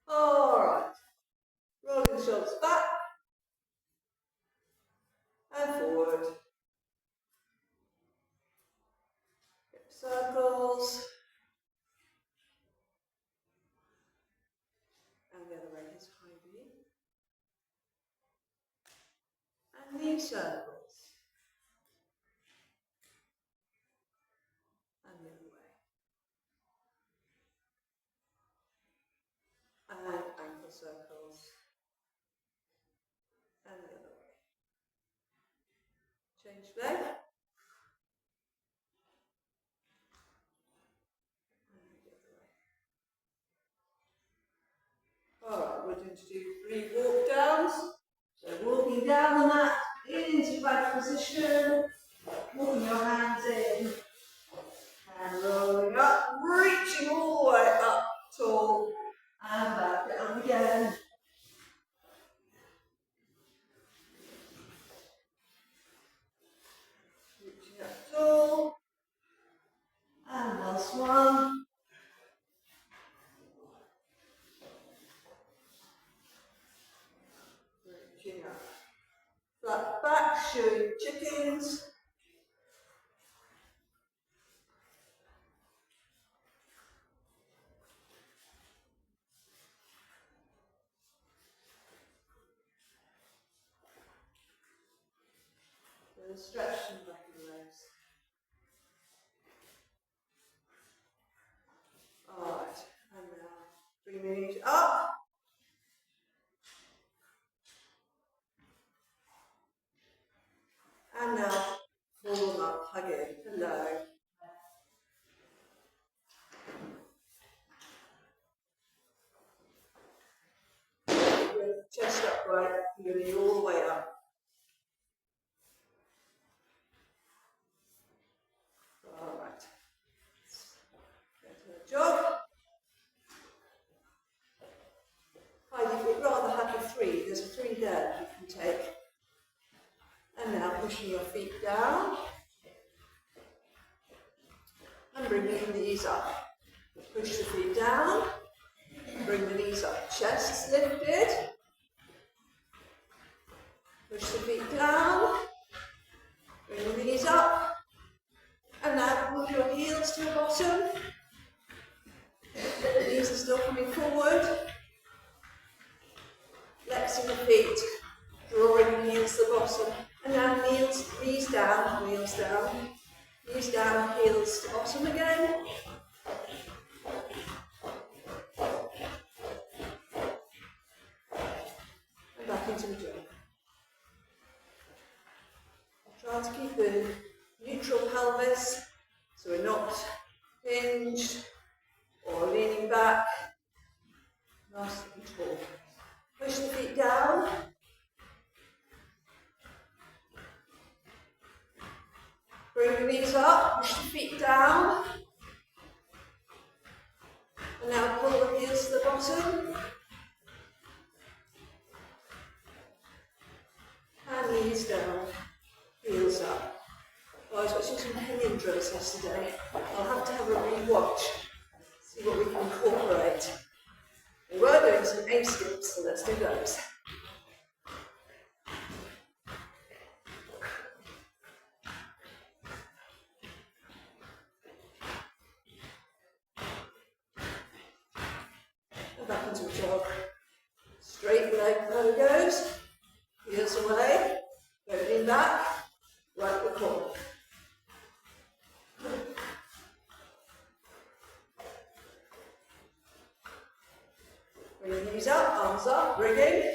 Alright, rolling the shoulders back and forward. Circles. And the other way, his high knee. And knee circles. And the other way. And ankle circles. And the other way. Change leg. And the other way. Alright, we're going to do 3 walk downs. So walking down the mat into back position, walking your hands in, and rolling up, reaching all the way up tall, and back down again. Reaching up tall, and last one. Reaching up. Flat back, showing chickens. And stretching back of the legs. Alright, and now bring the knees up. And now forward up, hug in. Hello. Chest upright, your knee all the way up. Alright. Go to a jog. If you'd rather have a 3, there's a 3 there that you can take. And now pushing your feet down. And bringing the knees up. Push the feet down. Bring the knees up. Chest lifted. Push the feet down. Bring the knees up. And now move your heels to the bottom. The knees are still coming forward. Flexing the feet. Drawing the heels to the bottom. And now knees down, heels down. Knees down, heels to bottom again. And back into the jog. Try to keep the neutral pelvis so we're not hinged or leaning back. Nice and tall. Push the feet down. Bring the knees up, push the feet down. And now pull the heels to the bottom. And knees down, heels up. I was watching some hanging drills yesterday. I'll have to have a re-watch, see what we can incorporate. We were doing some A-skips, so let's do those. And back into a jog. Straight leg logos, heels away, go in back, right the core. Bring the knees up, arms up, rigging.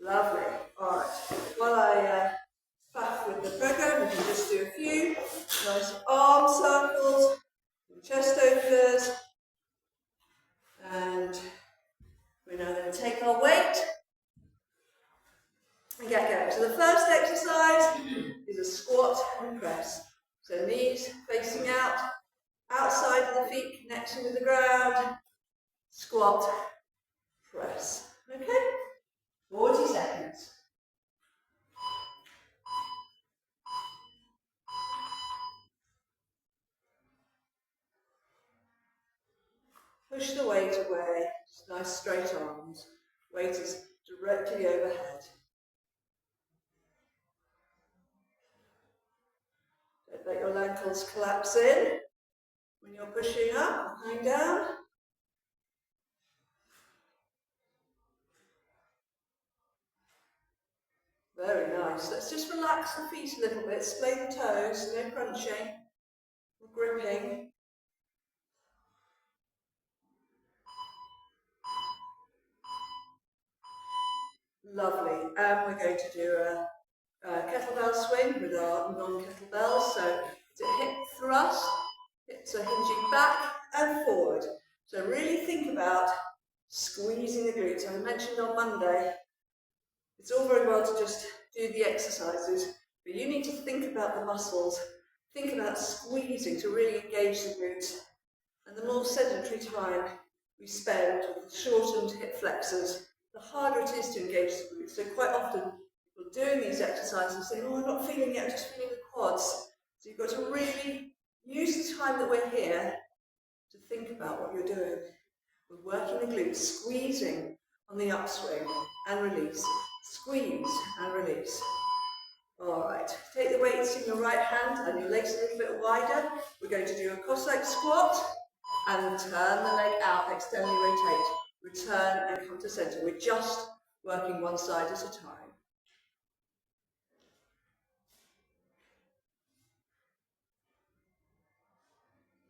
Lovely. Alright, while I back with the program, we can just do a few nice arm circles, chest openers, and we're now going to take our weight and get going. So the first exercise is a squat and press. So knees facing out, outside of the feet, connection with the ground, squat push the weight away. Just nice straight arms. Weight is directly overhead. Don't let your ankles collapse in when you're pushing up, coming down. Very nice. Let's just relax the feet a little bit, splay the toes, no crunching, no gripping. Lovely. And we're going to do a kettlebell swing with our non-kettlebells. So it's a hip thrust, hips are hinging back and forward. So really think about squeezing the glutes. I mentioned on Monday, it's all very well to just do the exercises, but you need to think about the muscles, think about squeezing to really engage the glutes. And the more sedentary time we spend with shortened hip flexors, the harder it is to engage the glutes. So quite often, people doing these exercises say, oh, I'm not feeling it, I'm just feeling the quads. So you've got to really use the time that we're here to think about what you're doing. We're working the glutes, squeezing on the upswing and release. Squeeze and release. All right, take the weights in your right hand and your legs a little bit wider. We're going to do a Cossack squat and turn the leg out, externally rotate. Return and come to center. We're just working one side at a time.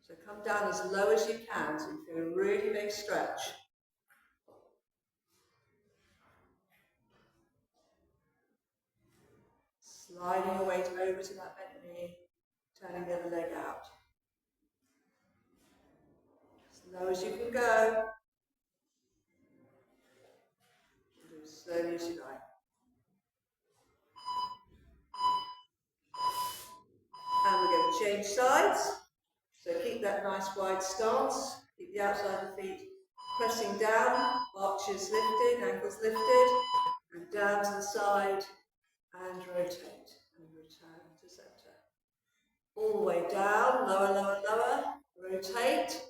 So come down as low as you can, so you feel a really big stretch. Sliding your weight over to that bent knee, turning the other leg out. As low as you can go. Do as slowly as you like. And we're going to change sides. So keep that nice wide stance. Keep the outside of the feet pressing down, arches lifted, ankles lifted, and down to the side, and rotate, and return to center. All the way down, lower, lower, lower, rotate,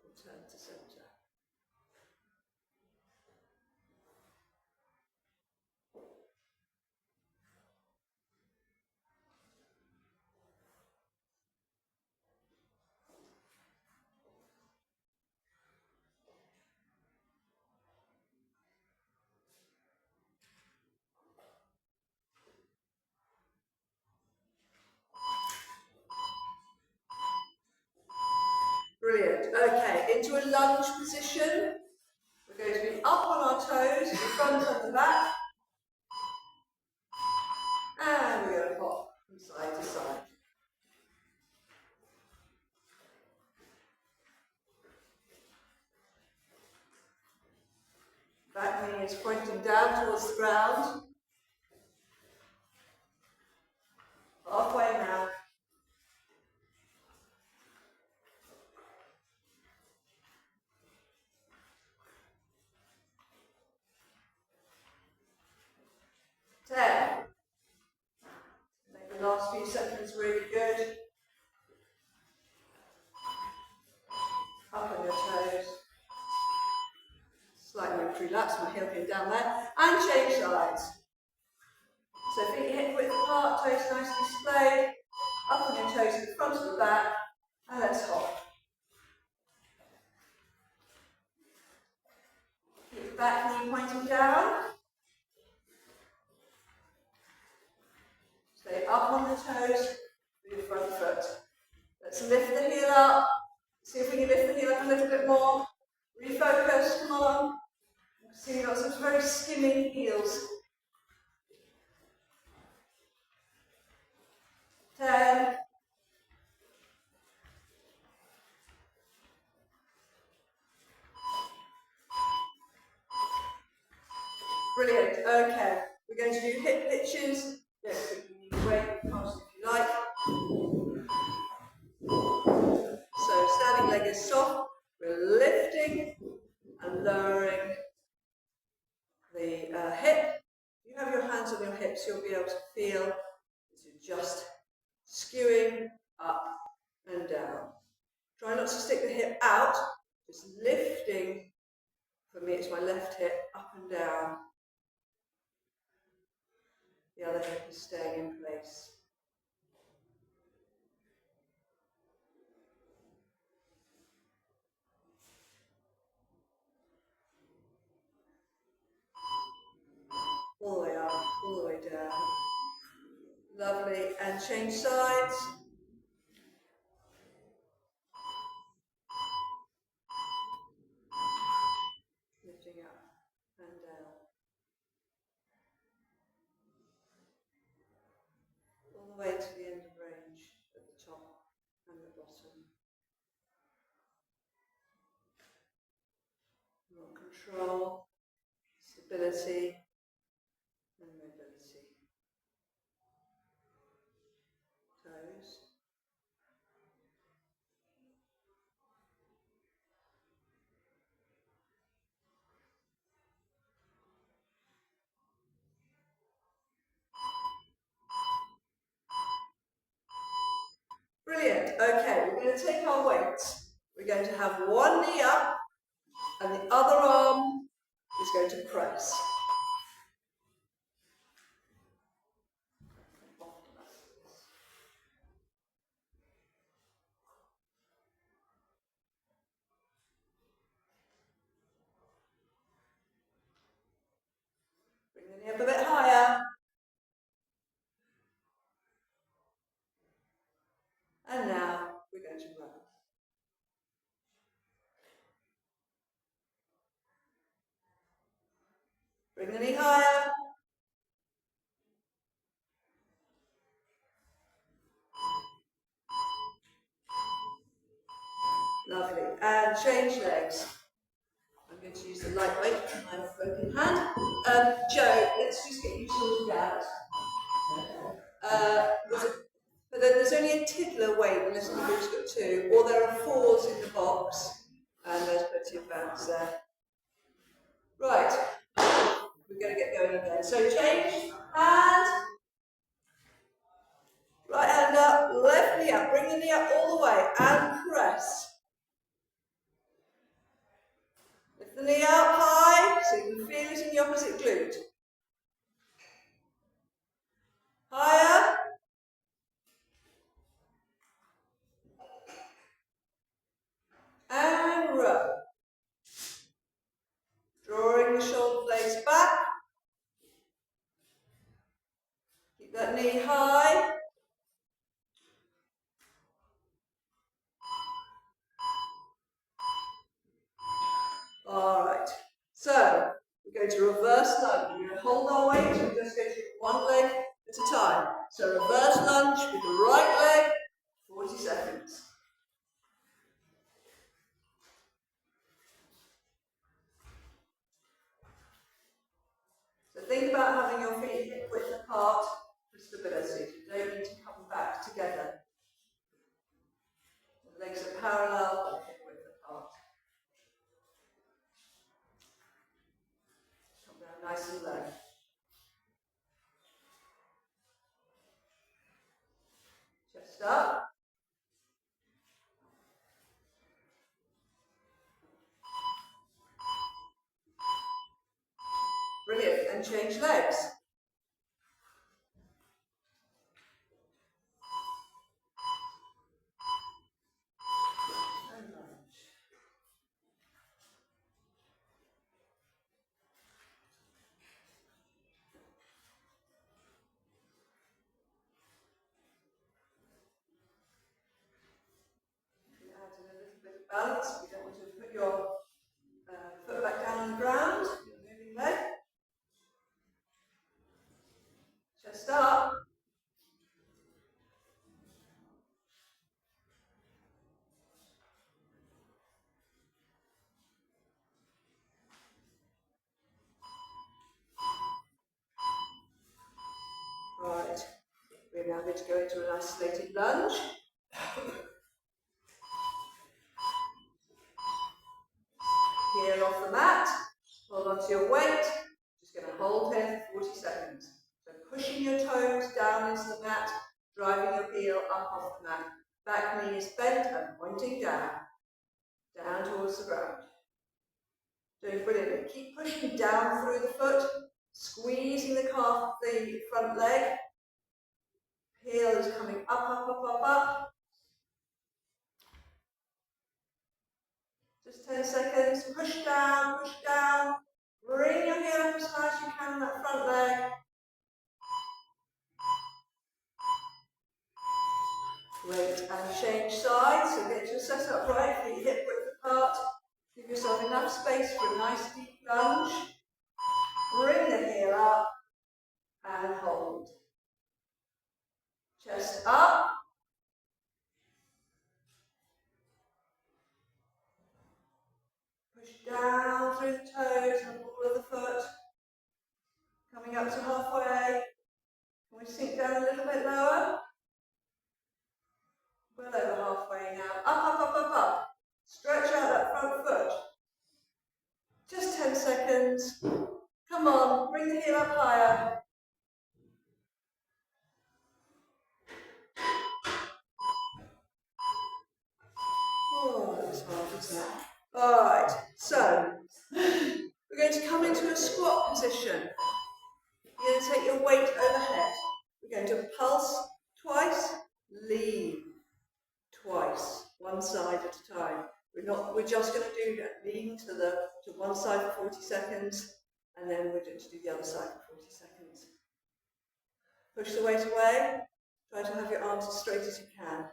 return to center. Brilliant. Okay, into a lunge position. We're going to be up on our toes, the front and the back. And we're going to hop from side to side. Back knee is pointing down towards the ground. Halfway now. Make the last few seconds really good. Up on your toes. Slightly relax my heel pin down there. And change sides. So feet hip width apart, toes nicely displayed. Up on your toes to the front of the back. And let's hop. Keep the back knee pointing down. Stay up on the toes with your front foot. Let's lift the heel up. See if we can lift the heel up a little bit more. Refocus, come on. See, you've got some very skimming heels. 10. Brilliant. Okay. We're going to do hip hitches. Yes, you need to weight past if you like. So standing leg is soft. We're lifting and lowering the hip. If you have your hands on your hips, you'll be able to feel as you're just skewing up and down. Try not to stick the hip out, just me it's my left hip up and down. The other hip is staying in place. All the way up, all the way down. Lovely, and change sides. Lifting up and down. All the way to the end of range at the top and the bottom. More control, stability and mobility. Toes. Brilliant. Okay, we're going to take our weights. We're going to have one knee up and the other arm is going to press. Bring the knee up a bit higher. And now we're going to run. Bring the knee higher. Lovely. And change legs. I'm going to use the lightweight in my broken hand. Joe, let's just get you sorted out. But then there's only a tiddler weight unless the group's got two, or there are fours in the box, and there's plenty of bands there. Right, we're going to get going again. So change, hand, right hand up, left knee up, bring the knee up all the way, and press. Lift the knee up high, so you can feel it in the opposite glute. Higher. And row. Drawing the shoulder blades back. Keep that knee high. Alright, so we're going to reverse lunge. We're going to hold our weight, we're just going to do one leg at a time. So reverse lunge with the right leg, 40 seconds. So think about having your feet hip width apart for stability. You don't need to come back together. The legs are parallel but hip width apart. Come down nice and low. Chest up. Brilliant. And change legs. And lunge. You add in a little bit of balance. You don't want to put your foot back down on the ground. Your moving leg. Chest up. Right, we're now going to go into an isolated lunge. Heel off the mat, hold onto your weight, just going to hold here for 40 seconds. So pushing your toes down into the mat, driving your heel up off the mat. Back knee is bent and pointing down, down towards the ground. Doing brilliant. Keep pushing down through the foot, squeezing the calf, the front leg. Heel is coming up, up, up, up, up. Just 10 seconds. Push down, push down. Bring your heel up as high as you can on that front leg. Great. And change sides. So get your set up right, feet hip width apart. Give yourself enough space for a nice deep lunge. Bring the heel up and hold. Chest up. Push down through the toes and the ball of the foot. Coming up to halfway. Can we sink down a little bit lower? Well over halfway now. Up, up, up, up, up. Stretch out that front foot. Just 10 seconds. Come on, bring the heel up higher. Oh, that's hard, isn't it? Alright, so we're going to come into a squat position. You're going to take your weight overhead. We're going to pulse twice, lean twice, one side at a time. We're just going to do that. Lean to one side for 40 seconds, and then we're going to do the other side for 40 seconds. Push the weight away. Try to have your arms as straight as you can.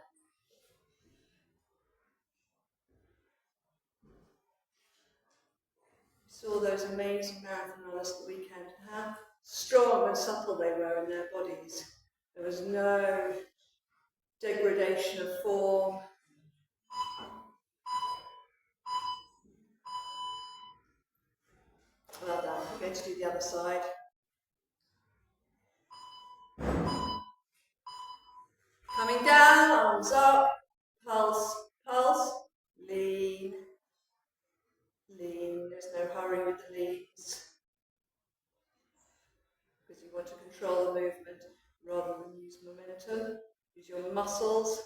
Saw those amazing marathon runners at the weekend, how strong and supple they were in their bodies. There was no degradation of form. Well done. We're going to do the other side. Coming down, arms up, pulse, pulse, lean, lean. There's no hurry with the leans, because you want to control the movement rather than use momentum. Use your muscles.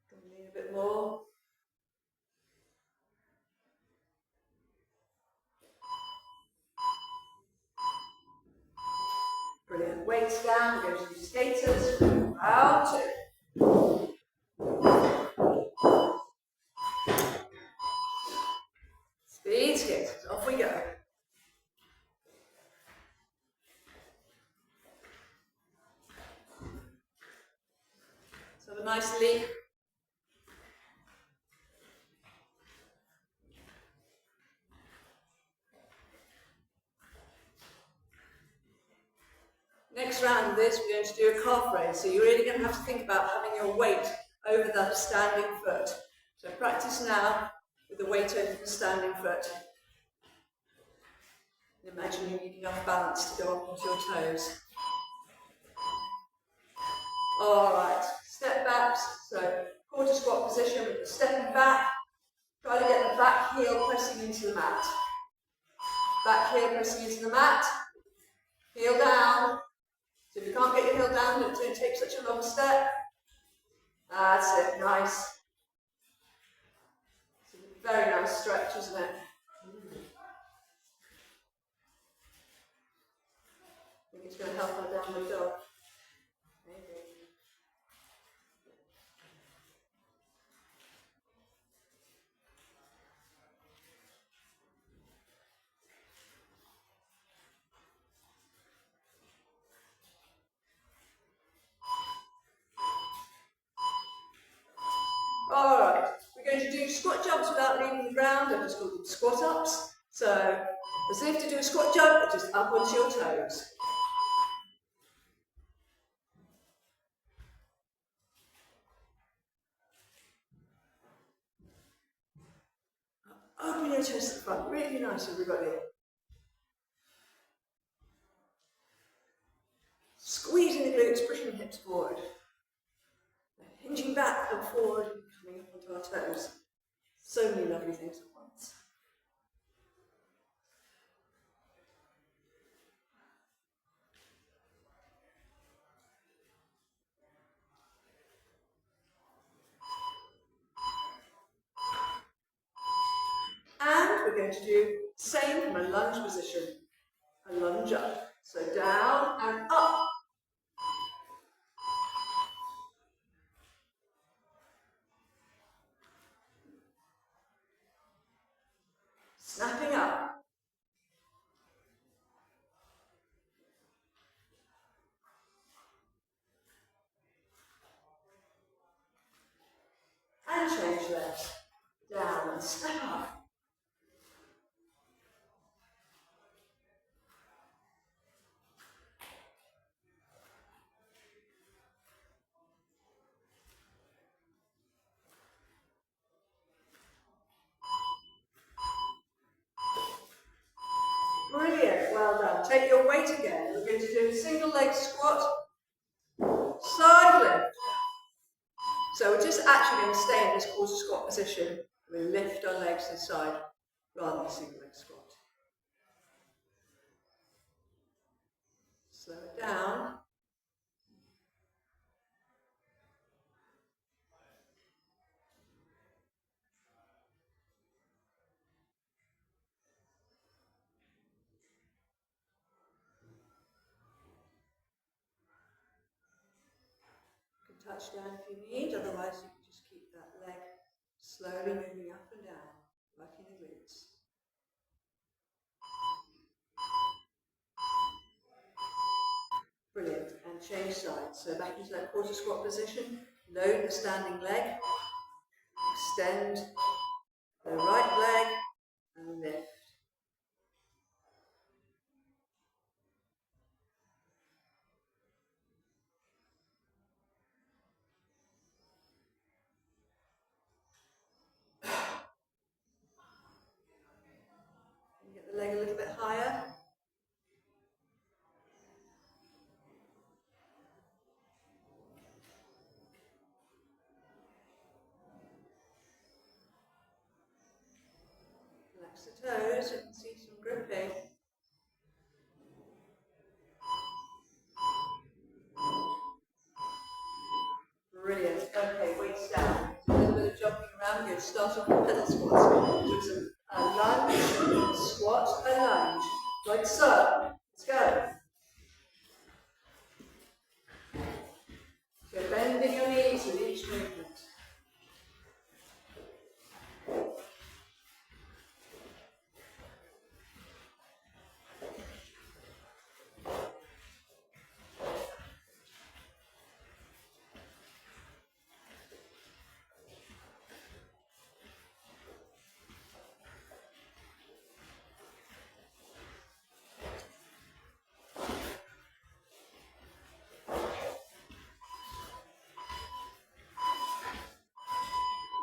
Can we lean a bit more? Brilliant. Weights down. We're going to do skaters. Round two. Speed skaters. Off we go. So have a nice leap. Next round of this, we're going to do a calf raise. So you're really going to have to think about having your weight over the standing foot. So practice now with the weight over the standing foot. Imagine you need enough balance to go up onto your toes. Alright, step backs. So quarter squat position with the stepping back. Try to get the back heel pressing into the mat. Back heel pressing into the mat. Heel down. So if you can't get your heel down, don't take such a long step. That's it, nice. It's a very nice stretch, isn't it? I think it's going to help our downward dog. Maybe. Alright, we're going to do squat jumps without leaving the ground. I've just called them squat ups. So, as if to do a squat jump, but just up onto your toes. Open your chest at the front, really nice everybody. Squeezing the glutes, pushing the hips forward. Hinging back and forward, coming up onto our toes. So many lovely things at once. we're going to do the same from a lunge position. A lunge up. So down and up. Snapping up. And change legs. Down and snap up. Brilliant, well done. Take your weight again. We're going to do a single leg squat, side lift. So we're just actually going to stay in this quarter squat position. We lift our legs to the side rather than a single leg squat. Slow it down. Touch down if you need, otherwise you can just keep that leg slowly moving up and down, working the glutes. Brilliant, and change sides. So back into that quarter squat position, load the standing leg, extend the right leg and lift. Get the leg a little bit higher. Relax the toes, you can see some gripping. Brilliant. Okay, weights down. A little bit of jumping around. We're going to start off with pedal squats. Do some lunge, squat, and lunge. Like so. Let's go. So bending your knees with each movement.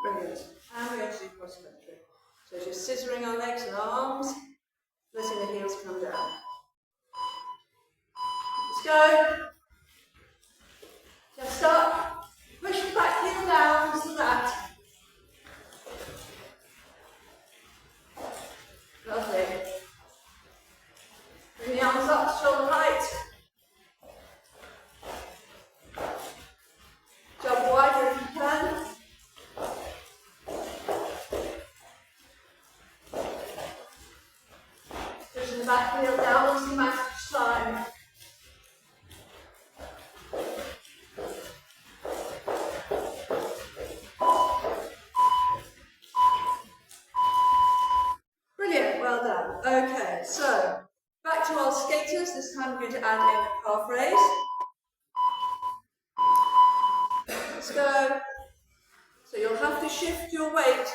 Brilliant. And we're going to do cross country. So just scissoring our legs and arms, letting the heels come down. Let's go. Just up. Push the back heel down to the mat. Lovely. Bring the arms up, shoulder height. Jump wider if you can. Pushing the back heel down onto the mat each time. Brilliant, well done. Okay, so back to our skaters. This time we're going to add in a calf raise. Let's go. So you'll have to shift your weight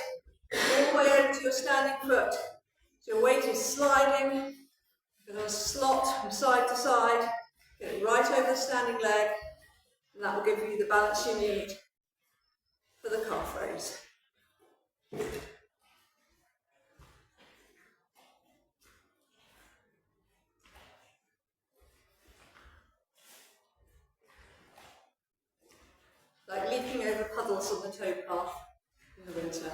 all the way over to your standing foot. So your weight is sliding. You're going to slot from side to side, get it right over the standing leg, and that will give you the balance you need for the calf raise. Like leaping over puddles on the toe path in the winter.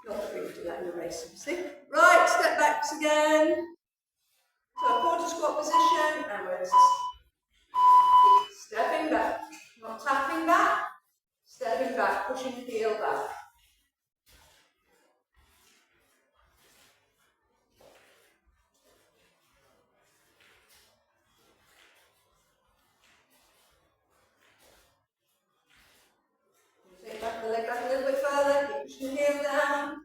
Not that we would do that in a race, obviously. Right, step backs again. So a quarter squat position, and we're stepping back. Not tapping back, stepping slowly back, pushing the heel back. Take back the leg back a little bit further, keep pushing the heel down.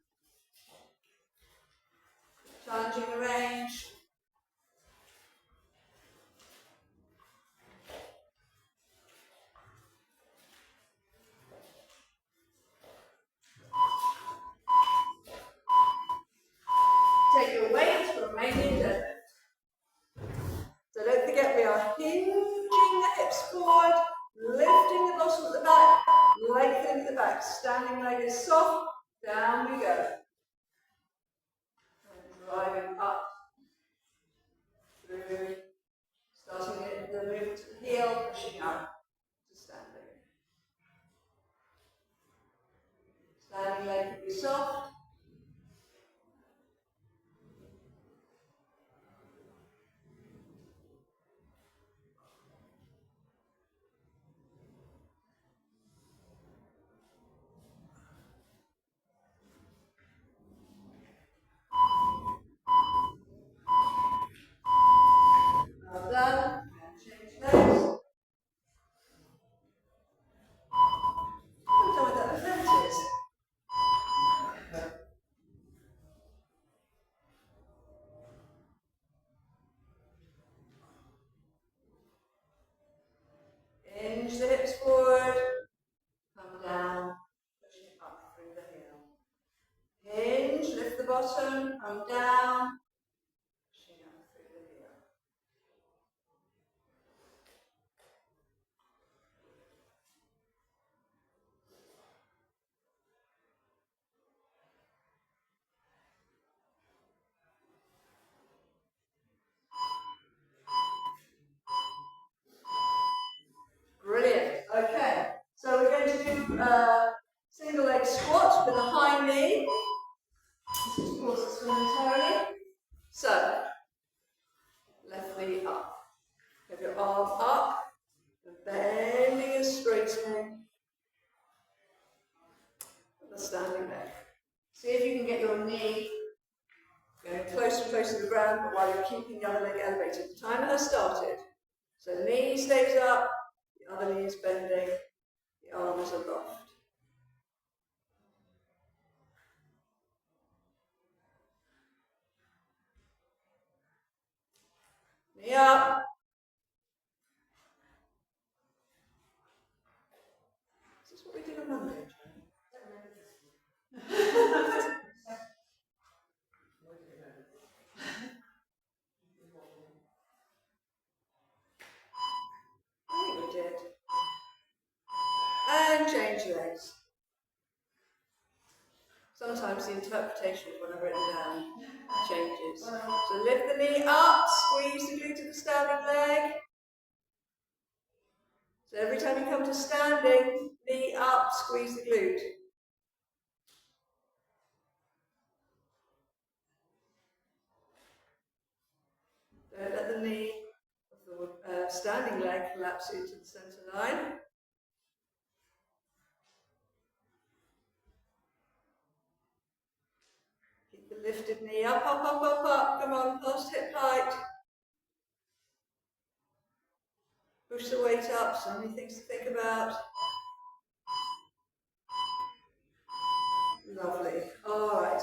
Challenging the range. Take your weight for remaining deadlift. So don't forget we are hinging the hips forward, lifting the bottom at the back, lengthening the back. Standing leg is soft, down we go. And driving up through, starting the movement to the heel, pushing up to standing. Standing leg can be soft. Well done. And change legs. I don't know what that effect is. Hinge the hips forward, come down, pushing up through the heel. Hinge, lift the bottom, come down, pushing up through the heel. Brilliant. Okay, so we're going to do single leg squat with a high knee. This is pauses momentarily. So, left knee up. Have your arm up, bending and straightening. The standing leg. See if you can get your knee going closer and closer to the ground, but while you're keeping the other leg elevated. The timer has started. So knee stays up, the other knee is bending, the arm is aloft. Knee up. Is this what we did on Monday? I think we did. And change legs. Sometimes the interpretation of what I've written down changes. So lift the knee up, squeeze the glute of the standing leg. So every time you come to standing, knee up, squeeze the glute. Don't let the knee of the standing leg collapse into the centre line. Keep the lifted knee up, up, up, up, up. Come on, past hip height. Push the weight up, so many things to think about. Lovely. All right.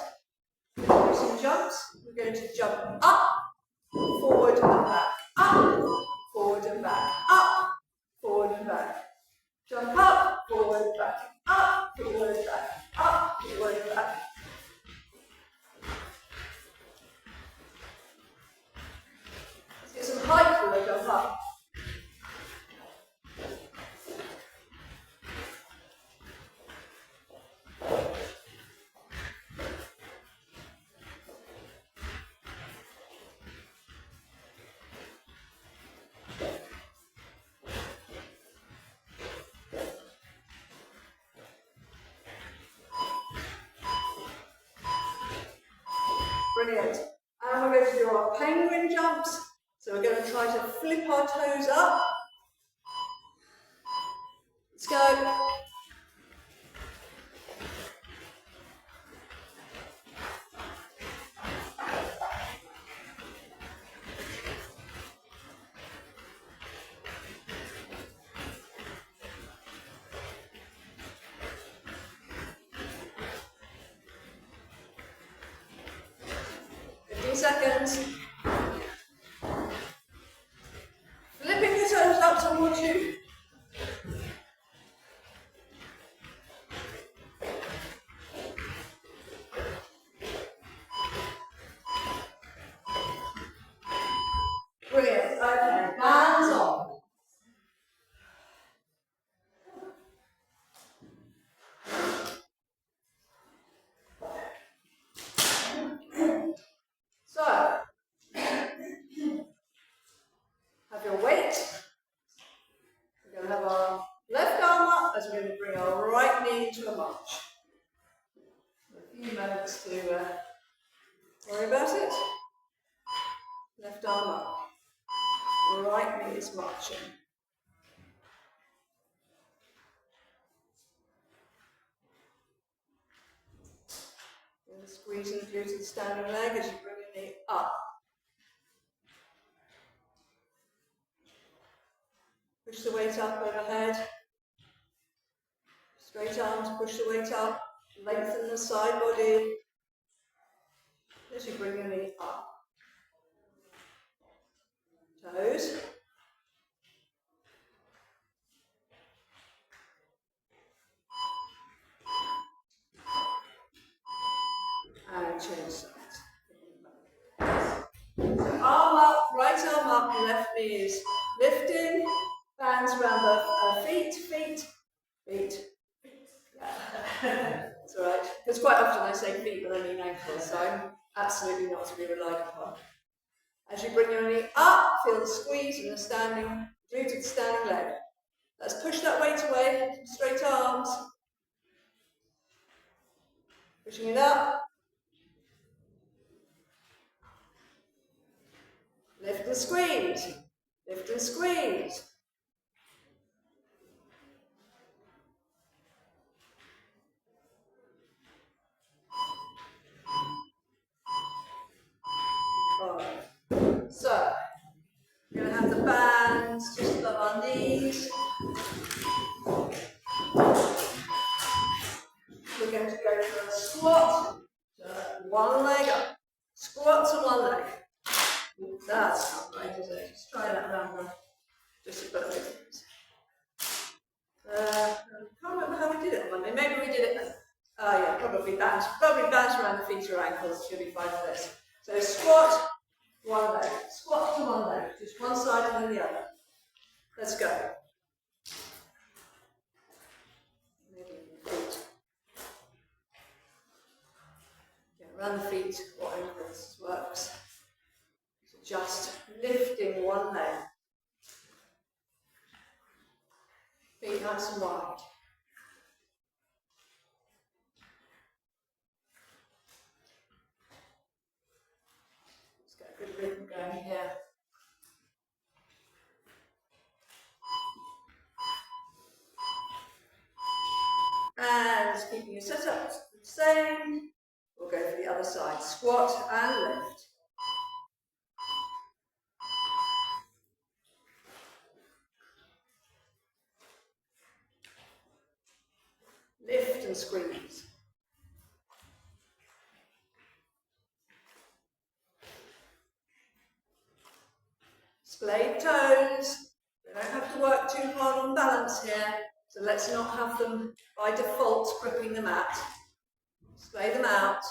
Do some jumps. We're going to jump up, forward and back. Up, forward and back. Up, forward and back. Jump up, forward, back. Up, forward, back. Up, forward, back. Let's get some height when we jump up. Brilliant. And we're going to do our penguin jumps. So we're going to try to flip our toes up. Let's go. 15 seconds. Flipping the toes up towards you. Brilliant. Okay, hands on. So, have your weight. We're going to have our left arm up as we're going to bring our right knee into a march. A few moments to worry about it. Left arm up. Right knee is marching. You're squeezing through to the standing leg as you bring your knee up. Push the weight up overhead. Straight arms, push the weight up. Lengthen the side body as you bring your knee up. Toes. And chin sides. Arm up, right arm up, left knee is lifting. Bands around the feet. Yeah. That's all right. Because quite often I say feet, but I mean ankles, so I'm absolutely not to be relied upon. As you bring your knee up, feel the squeeze in the standing, through to the standing leg. Let's push that weight away, straight arms. Pushing it up. Lift and squeeze. Lift and squeeze. So, we're going to have the bands just above our knees. We're going to go for a squat, one leg up. Squat to one leg. That's not right, is it? Just try that around just above it. I can't remember how we did it on Monday. Maybe we did it. Oh yeah, probably bounce around the feet or ankles. Should be fine for this. So squat, one leg. Squat to one leg. Just one side and then the other. Let's go. Feet. Yeah, around the feet or ankles works. So just lifting one leg. Feet nice and wide. Let's get a good rhythm going here. And keeping your setup the same, we'll go for the other side. Squat and lift. Lift and squeeze. Splayed toes. We don't have to work too hard on balance here, so let's not have them by default gripping the mat. Splay them out.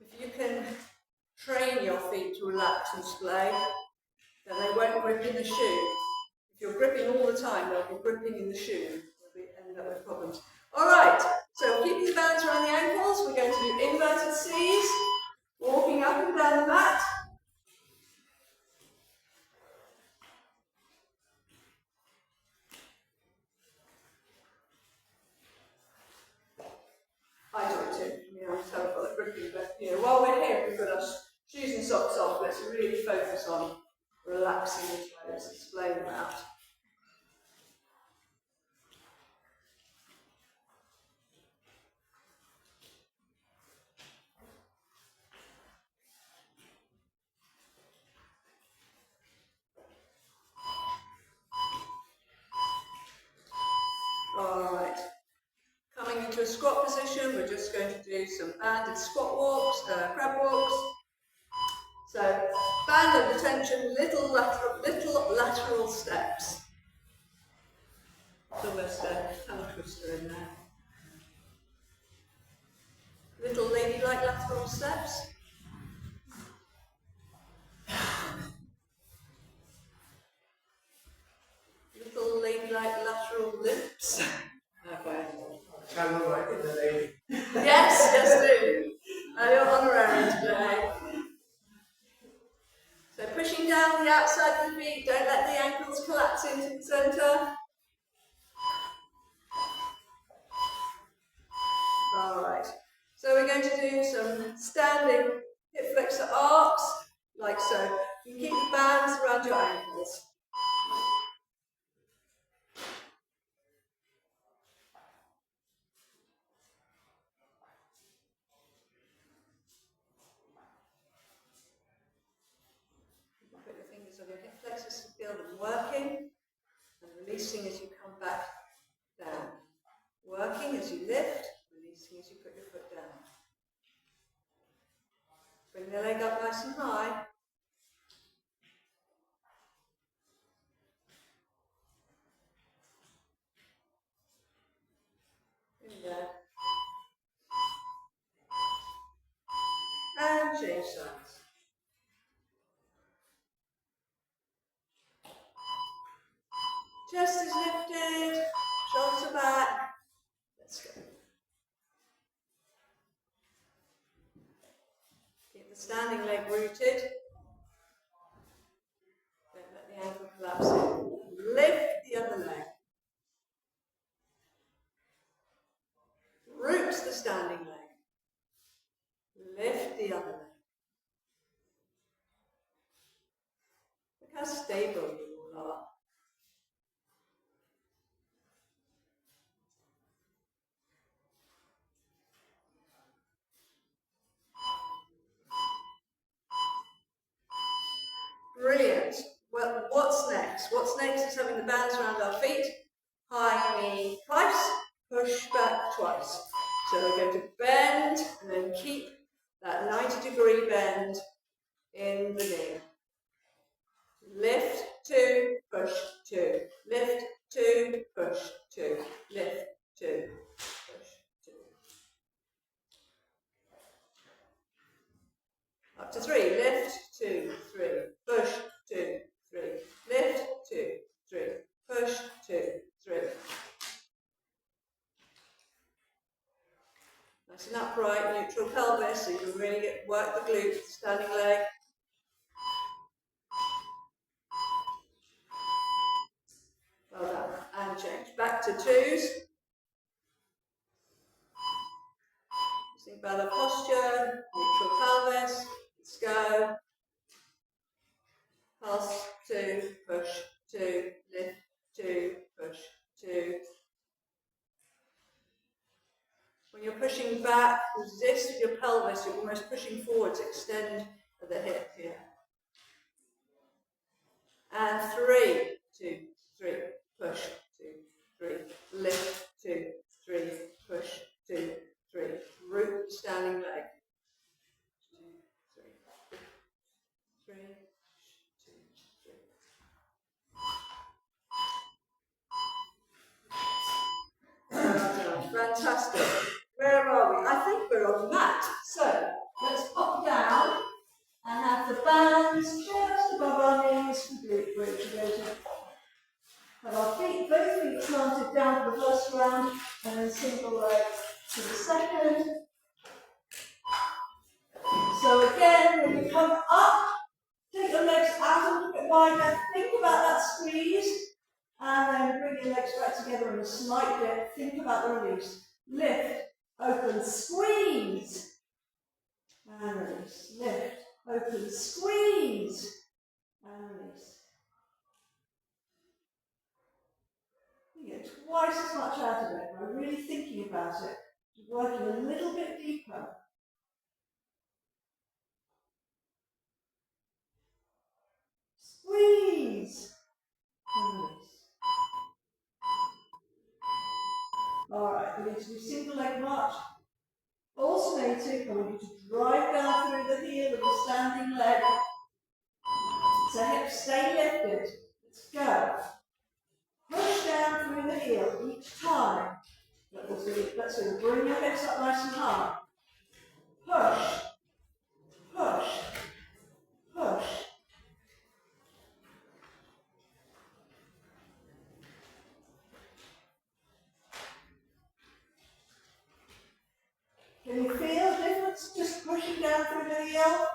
If you can train your feet to relax and splay, then they won't grip in the shoe. If you're gripping all the time, they'll be gripping in the shoe. We'll end up with problems. All right, so keeping the bands around the ankles, we're going to do inverted C's, walking up and down the mat. I do it too. I'm terrible at gripping, but while we're here, we've got our shoes and socks off. Let's really focus on relaxing the toes and splaying them out. squat position, we're just going to do some banded squat walks, crab walks. So band under tension, little lateral steps. It's almost a tongue twister in there. Little ladylike lateral steps. Little ladylike lateral lips. Okay. Kind of like in the lady. Yes, do. You're honorary today. So pushing down the outside of the feet, don't let the ankles collapse into the centre. Alright, so we're going to do some standing hip flexor arcs, like so. You can keep the bands around your ankles. Put your fingers on your hip flexors to feel them working, and releasing as you come back down. Working as you lift, releasing as you put your foot down. Bring the leg up nice and high. In there. And change sides. Chest is lifted, shoulders are back. Let's go. Keep the standing leg rooted. Don't let the ankle collapse in. Lift the other leg. Root the standing leg. Lift the other leg. Look how stable you all are. Brilliant. Well, what's next? What's next is having the bands around our feet. High knee twice, push back twice. So we're going to bend and then keep that 90-degree bend in the knee. Lift, 2, push, 2. Lift, 2, push, 2. Lift, 2, push, 2. Up to 3. Lift, 2, 3. Push, 2, 3. Lift, 2, 3. Push, 2, 3. Nice and upright, neutral pelvis, so you can really work the glutes, standing leg. Well done. And change. Back to 2s. Think about the posture, neutral pelvis. Let's go. Pulse, 2, push, 2, lift, 2, push, 2. When you're pushing back, resist with your pelvis, you're almost pushing forward to extend at the hip here. And 3, 2, 3, push, 2, 3, lift, 2, 3, push, 2, 3, root standing leg. 2, 3, 3, 2, 3. Fantastic. Where are we? I think we're on the mat. So let's pop down and have the bands just above our knees for glute bridge. We're going to have our feet, both feet planted down for the first round, and then single leg for the second. So again, when you come up, take your legs out a little bit wider, think about that squeeze, and then bring your legs back together in a slight dip. Think about the release. Lift, open, squeeze, and release. Lift, open, squeeze, and release. You get twice as much out of it by really thinking about it, working a little bit deeper. Squeeze, and release. All right, We're going to do single leg march. Alternating, I want you to drive down through the heel of the standing leg. So hips stay lifted. Let's go. Push down through the heel each time. Let's do. Bring your hips up nice and high. Push. Push. Push. Can you feel the difference just pushing down through the heel?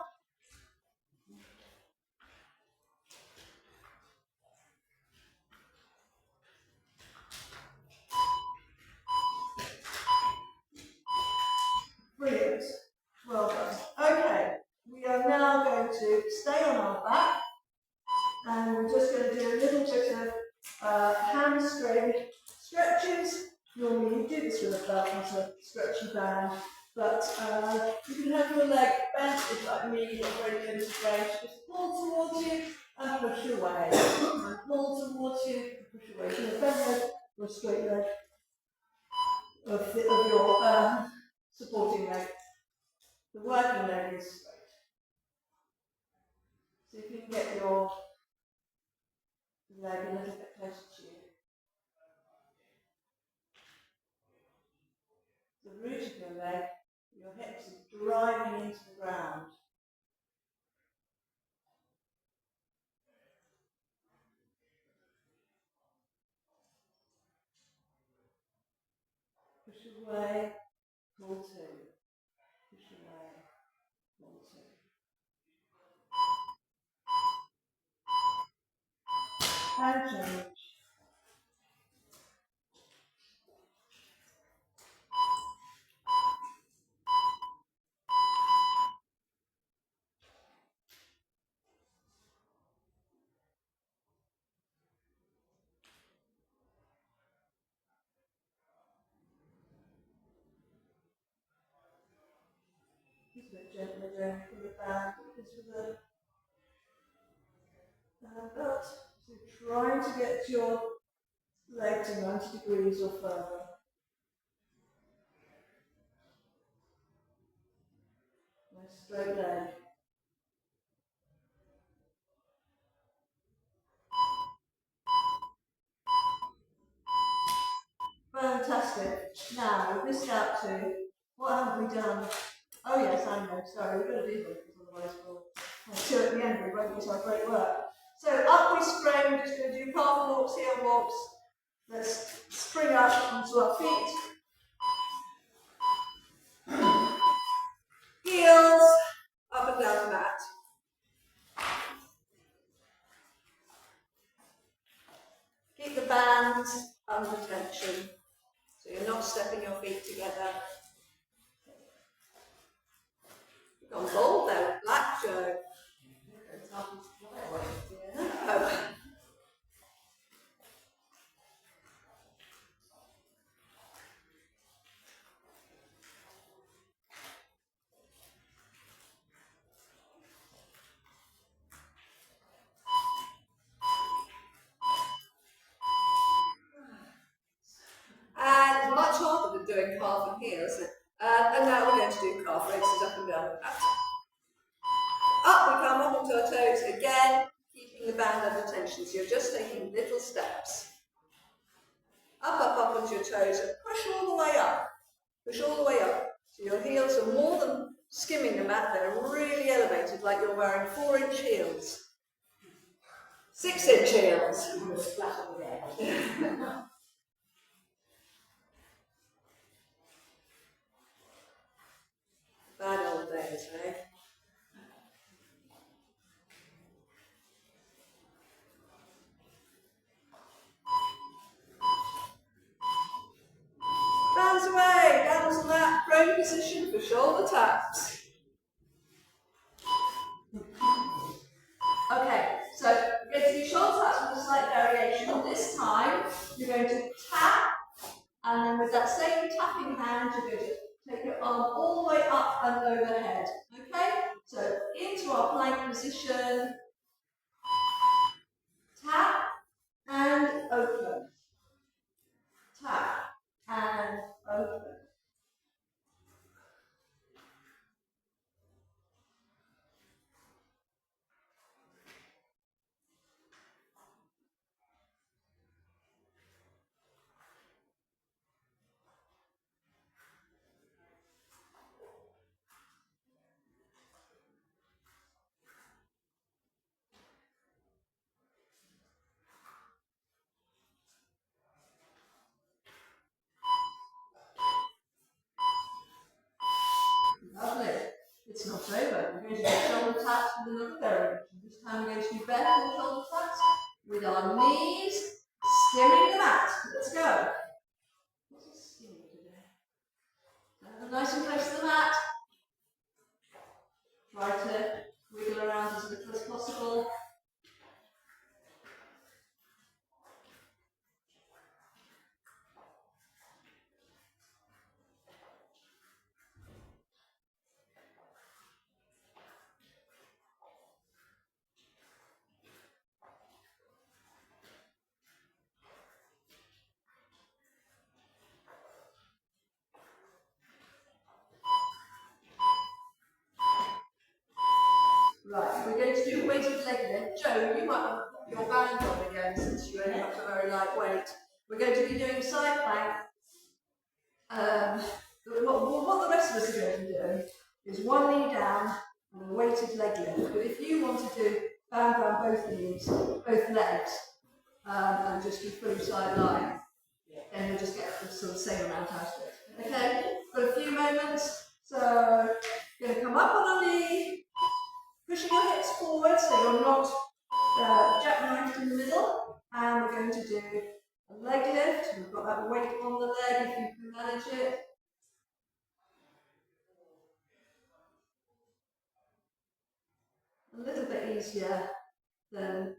Brilliant. Well done. Okay, we are now going to stay on our back and we're just going to do a little bit of hamstring stretches. Normally you do this with a belt as a stretchy band, but you can have your leg bent if like me, you're very limited range. Just pull towards you and push away. And pull towards you and push away. So the bent leg or straight leg of your supporting leg. The working leg is straight. So if you can get your leg a little bit closer to you. The root of your leg, your hips is driving into the ground. Push away, pull two. Push away, pull two. And change. Just a bit gently down with the band, just with the belt. So trying to get your leg to 90 degrees or further. Nice straight leg. Fantastic. Now, we've missed out to, what haven't we done? Oh yes, I know, sorry, we've got to do this, because otherwise we'll have two at the end, we won't use our great work. So up we spring, we're just going to do calf walks, heel walks. Let's spring up onto our feet. Heels, up and down the mat. Keep the band under tension, so you're not stepping your feet together. You've gone bold there with black, Joe. Oh. And much harder than doing calf and heel, isn't it? And now we're going to do calf raises up and down the mat. Up we come, up onto our toes again, keeping the band under tension. So you're just taking little steps. Up, up, up onto your toes and push all the way up. Push all the way up. So your heels are more than skimming the mat, they're really elevated like you're wearing 4-inch heels. 6-inch heels. Bad old days, eh? Bounce away, down to that prone position for shoulder taps. Okay, so we're going to do shoulder taps with a slight variation. This time, you're going to tap, and then with that same tapping hand, you're going to take your arm all the way up and overhead. Okay? it's not over. We're going to do shoulder taps with another variation. This time we're going to do vertical shoulder taps with our knees skimming the mat. Let's go. What's it skimming today? Nice and close to the mat. Try to wiggle around as little as possible. Right, we're going to do weighted leg lift. Joe, you might want to put your band on again since you only have a very light weight. We're going to be doing side plank. What the rest of us are going to do is one knee down and a weighted leg lift. But if you want to do band around both knees, both legs, and just do fully side line, then you'll just get the sort of same amount out of it. Okay, got a few moments. So you're going to come up on a knee, pushing your hips forward so you're not jackknifed in the middle, and we're going to do a leg lift. We've got that weight on the leg if you can manage it. A little bit easier than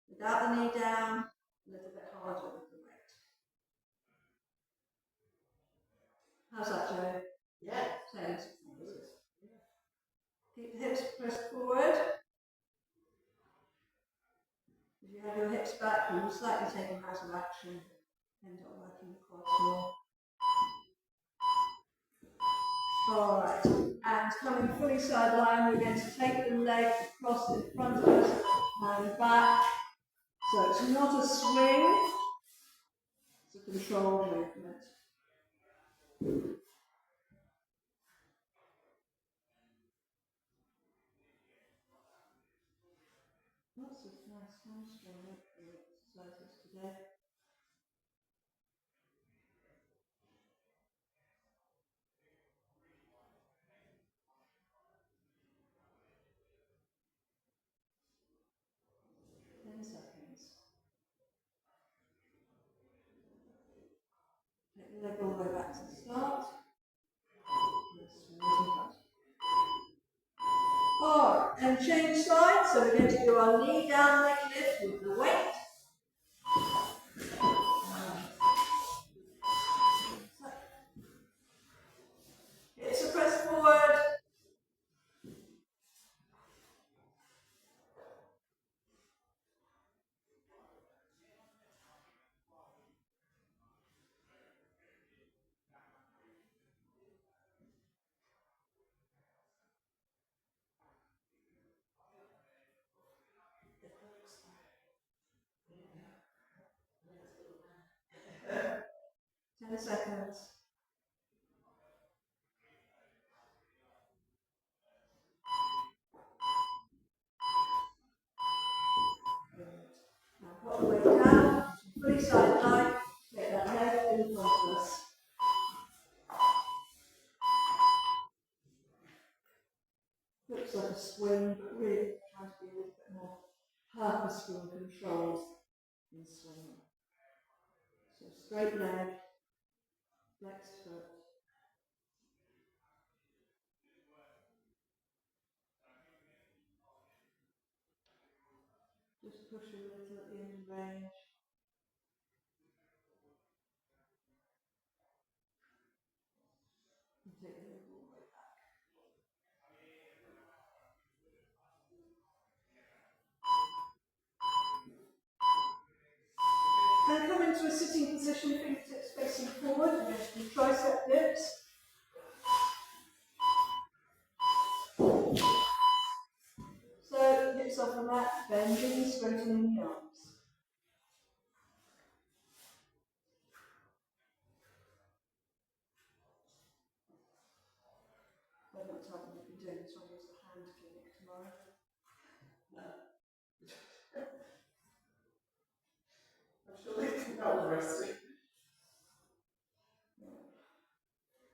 without the knee down, a little bit harder with the weight. How's that, Joe? Yeah. Thanks. Keep the hips pressed forward. If you have your hips back, you will slightly take them out of action, end up working the quads more. Alright, and coming fully sideline, we're going to take the leg across in front of us and back. So it's not a swing, it's a controlled movement. Lots of nice hamstring exercises today. Take the leg all the way back to the start. Alright, and change sides. So we're going to do our knee down leg lift with the weight. Hips are pressed forward. Ten seconds. Now put the weight down, fully side line, take that leg in front of us. Looks like a swing, but really try to be a little bit more purposeful and controlled in swinging. So straight leg, flexed foot. Just push a little at the end of range. And take the leg all the way back. And come into a sitting position, fingertips facing forward. We're going to do tricep dips. So hips off the mat, bending, straightening the arms. I've not told them we've been doing this one as a hand clinic tomorrow. I'm sure they can help the rest of it.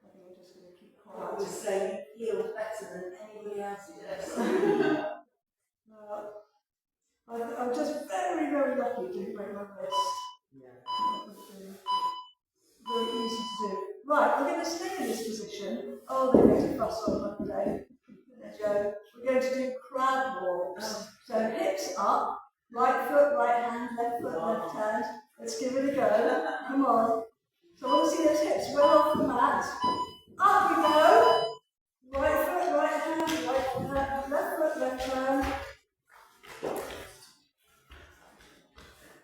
I think we're just going to keep I quiet. would say healed better you didn't break my wrist. Yeah. Very easy to do. Right, we're going to stay in this position. Oh, they made a fuss on Monday. There, Joe. We're going to do crab walks. So hips up, right foot, right hand, left foot, left hand. Let's give it a go. Come on. So I want to see those hips well off the mat. Up we go. Right foot, right hand, right foot, left foot, left hand.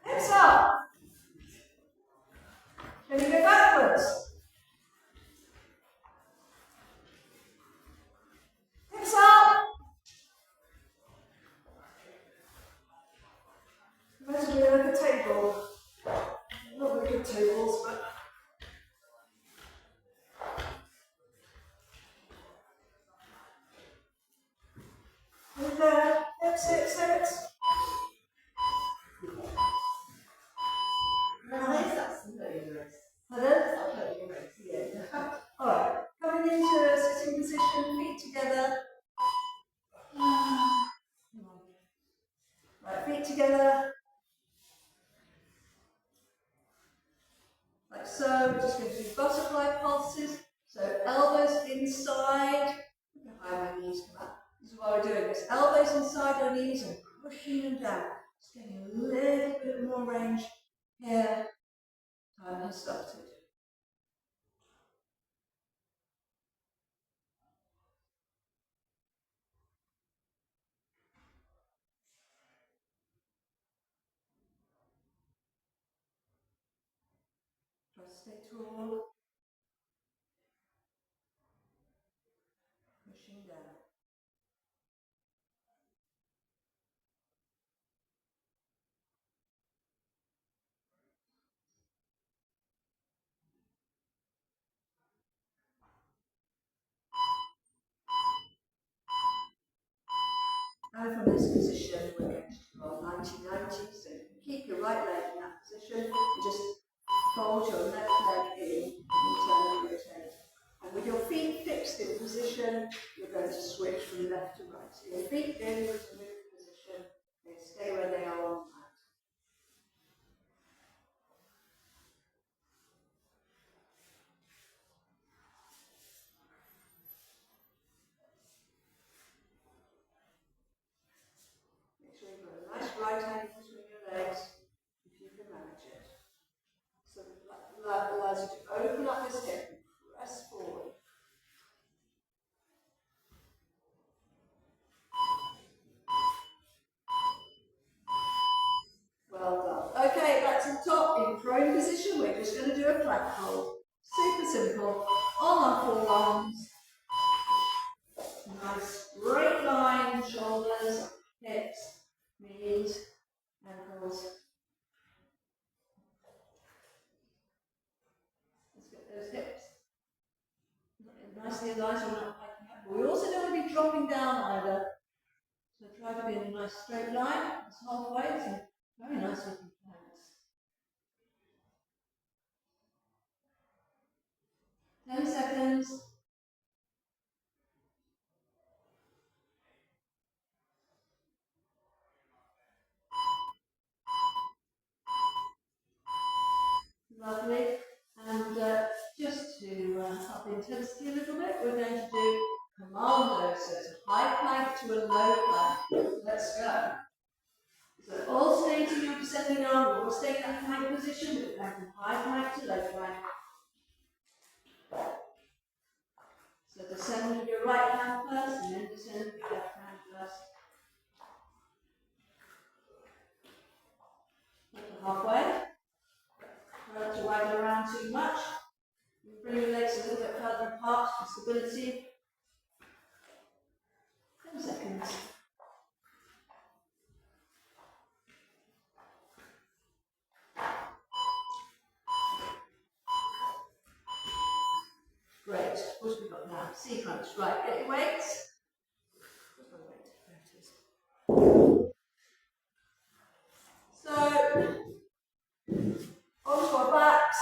Hips up. Can you go backwards? Hips up. Imagine we're at a table. Not very good tables, but. And hips, hips, hips. Pardon? Yeah. Alright, coming into a sitting position, feet together. Right, feet together. Like so, we're just going to do butterfly pulses. So elbows inside. Look how high my knees come up. This is why we're doing this. Elbows inside our knees and pushing them down. Just getting a little bit more range here. Time has started. Try to stay tall. Pushing down. And from this position, we're going to do our 90-90. So you can keep your right leg in that position and just fold your left leg in and turn and rotate. And with your feet fixed in position, you're going to switch from left to right. So your feet in with the move position, they stay where they are on the mat. Make sure you've got a nice right angle between your legs, if you can manage it. So that allows you to open up this hip and press forward. Well done. Okay, back to the top. In prone position, we're just going to do a plank hold. Super simple. On our forearms. Nice straight line, shoulders, hips, knees, ankles. Let's get those hips nicely aligned so we're not hiking up. But we also don't want to be dropping down either. So try to be in a nice straight line. It's halfway. So very nice looking planks. 10 seconds. Lovely. And just to up the intensity a little bit, we're going to do commando. So it's a high plank to a low plank. Let's go. So all stating your descending arm, all stay in that plank position, but going from high plank to low plank. So descend with your right hand first, and then descend with your left hand first. Halfway. Try not to waggle around too much. You bring your legs a little bit further apart for stability. 10 seconds. Great. What have we got now? C crunch. Right, get your weights. Where's my weight? There it is. So, onto our backs.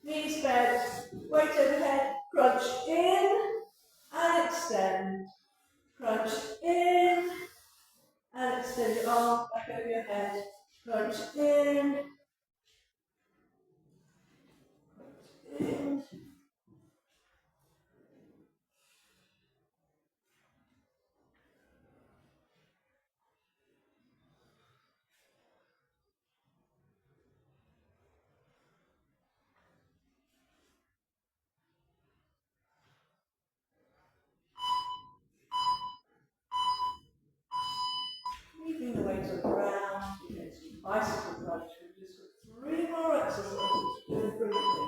Knees bent, weight overhead, crunch in and extend. Crunch in arms back over your head. Crunch in. Crunch in. Leaving the weight on the ground. You're going to do bicycle crunch. We've just got 3 more exercises to do brilliantly.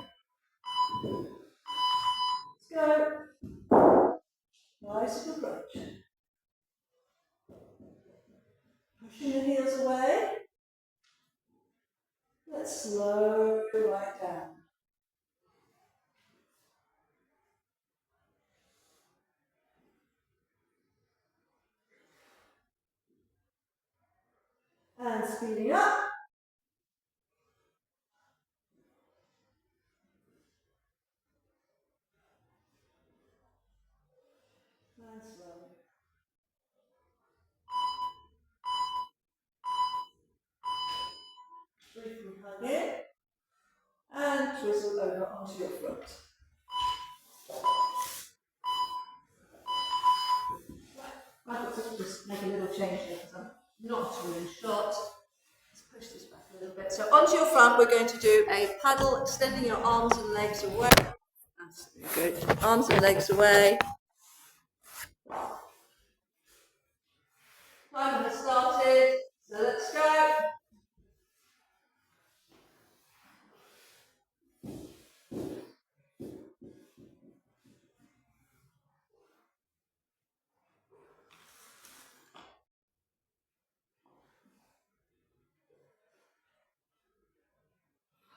Let's go. Bicycle crunch. Pushing the heels away. Let's slow right down. And speeding up. And slow. Briefly hug in. And twistle over onto your foot. Right, I've got to just make a little change here because I'm not really short. Let's push this back a little bit. So onto your front, we're going to do a paddle, extending your arms and legs away. That's good. Arms and legs away. Timer has started, so let's go.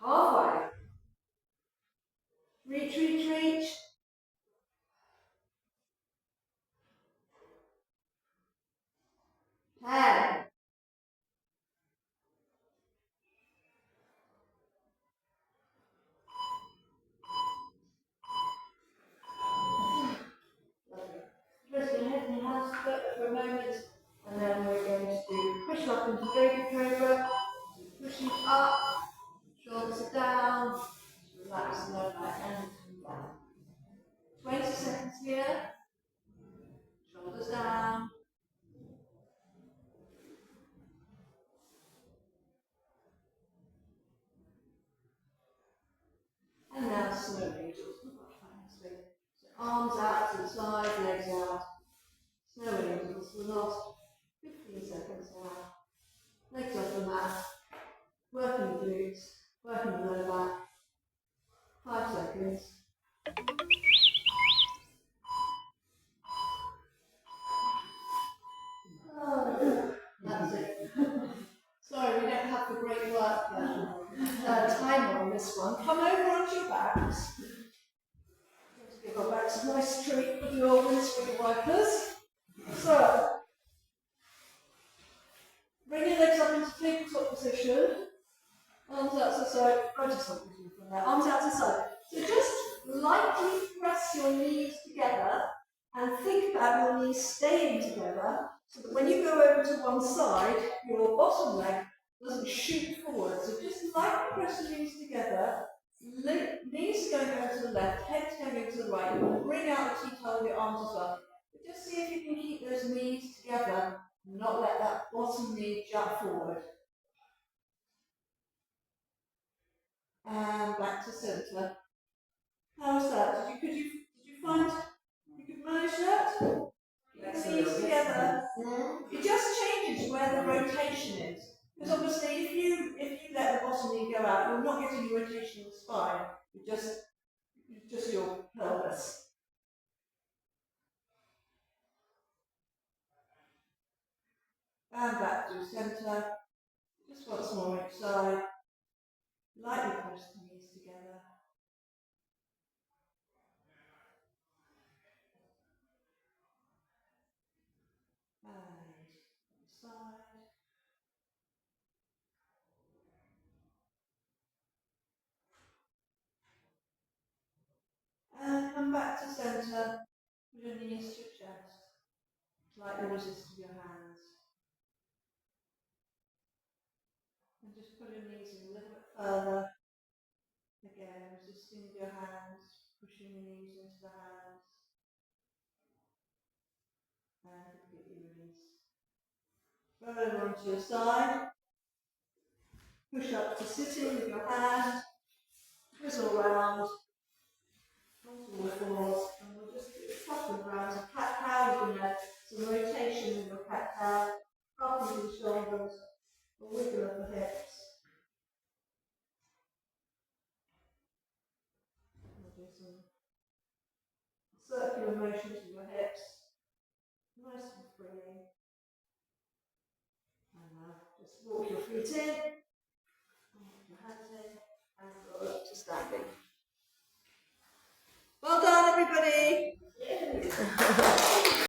Halfway. Reach, reach, reach. 10. Press your head and hands together for a moment, and then we're going to do push up into baby cobra, pushing up, shoulders down, relax the lower back and come down. 20 seconds here, shoulders down. And now snow angels. So arms out to the side, legs out. Snow angels for the last 15 seconds now. Legs off the mat. Working the glutes, working the lower back. 5 seconds. Oh, that's it. Sorry, we don't have the great work timer on this one. Come over onto your backs. Let's give our backs a nice treat with your windscreen wipers. So, bring your legs up into tabletop position. Arms out to the side. I just want you from there. Arms out to the side. So just lightly press your knees together and think about your knees staying together so that when you go over to one side, your bottom leg doesn't shoot forward. So just lightly press your knees together. Knees are going over to the left, head's going over to the right. You want to bring out the T-toe of your arms as well. But just see if you can keep those knees together and not let that bottom knee jump forward. And back to centre. How was that? Did you find you could manage that? Keep the knees together. It just changes where the rotation is. Because obviously if you let the bottom knee go out, you're not getting your rotation in the spine. You're just your pelvis. And back to centre. Just once more each side. Lightly press the knees together. And side. And come back to centre. Put your knees to your chest. Slightly resist with your hands. And just pull your knees in a little bit further. Again, resisting with your hands, pushing your knees into the hands. And completely release. Roll over onto your side. Push up to sitting with your hands. Twizzle round. Onto all fours. And we'll just do a couple of rounds of cat cow. You can have some rotation with your cat cow. Up into the shoulders. A wiggle of the hips. We'll do some circular motions with your hips. Nice and free. And now just walk your feet in.